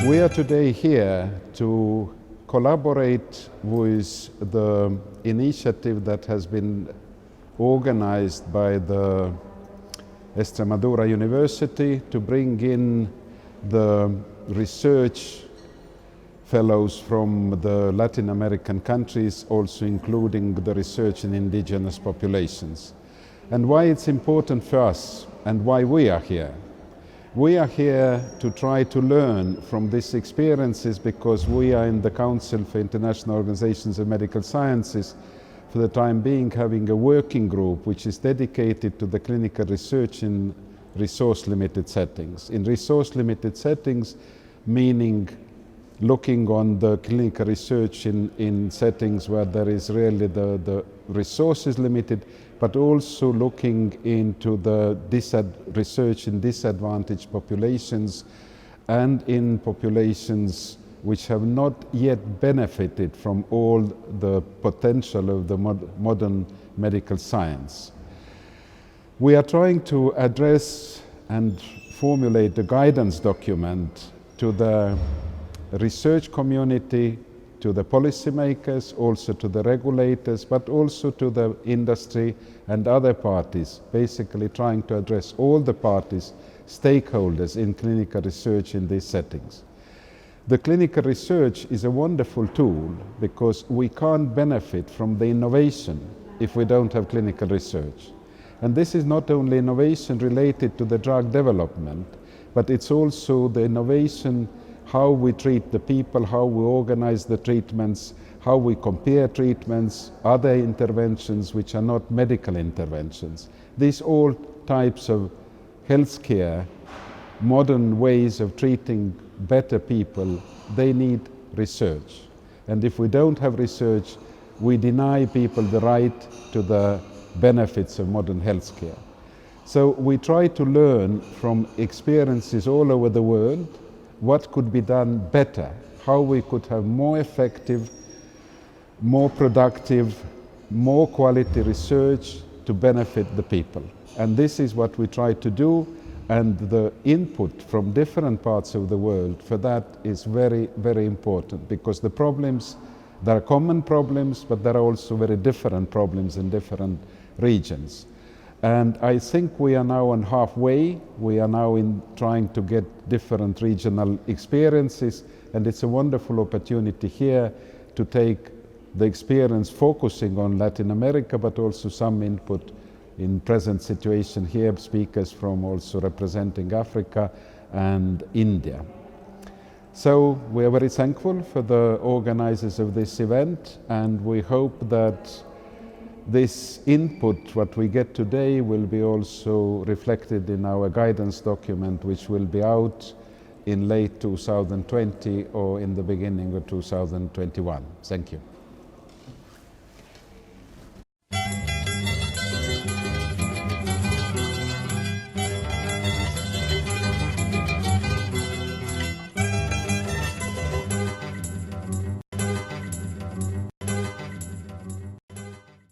We are today here to collaborate with the initiative that has been organized by the Extremadura University to bring in the research fellows from the Latin American countries, also including the research in indigenous populations. And why it's important for us and why we are here. We are here to try to learn from these experiences because we are in the Council for International Organizations of Medical Sciences for the time being having a working group which is dedicated to the clinical research in resource-limited settings. In resource-limited settings, meaning looking on the clinical research in settings where there is really the resources limited, but also looking into the research in disadvantaged populations and in populations which have not yet benefited from all the potential of the modern medical science. We are trying to address and formulate a guidance document to the research community, to the policymakers, also to the regulators, but also to the industry and other parties, basically trying to address all the parties, stakeholders in clinical research in these settings. The clinical research is a wonderful tool because we can't benefit from the innovation if we don't have clinical research. And this is not only innovation related to the drug development, but it's also the innovation how we treat the people, how we organize the treatments, how we compare treatments, other interventions which are not medical interventions. These all types of healthcare, modern ways of treating better people, they need research. And if we don't have research, we deny people the right to the benefits of modern healthcare. So we try to learn from experiences all over the world what could be done better, how we could have more effective, more productive, more quality research to benefit the people. And this is what we try to do, and the input from different parts of the world for that is very, very important, because the problems, there are common problems, but there are also very different problems in different regions. And I think we are now on halfway. We are now trying to get different regional experiences, and it's a wonderful opportunity here to take the experience focusing on Latin America, but also some input in present situation here, speakers from also representing Africa and India. So we are very thankful for the organizers of this event, and we hope that this input, what we get today, will be also reflected in our guidance document, which will be out in late 2020 or in the beginning of 2021. Thank you.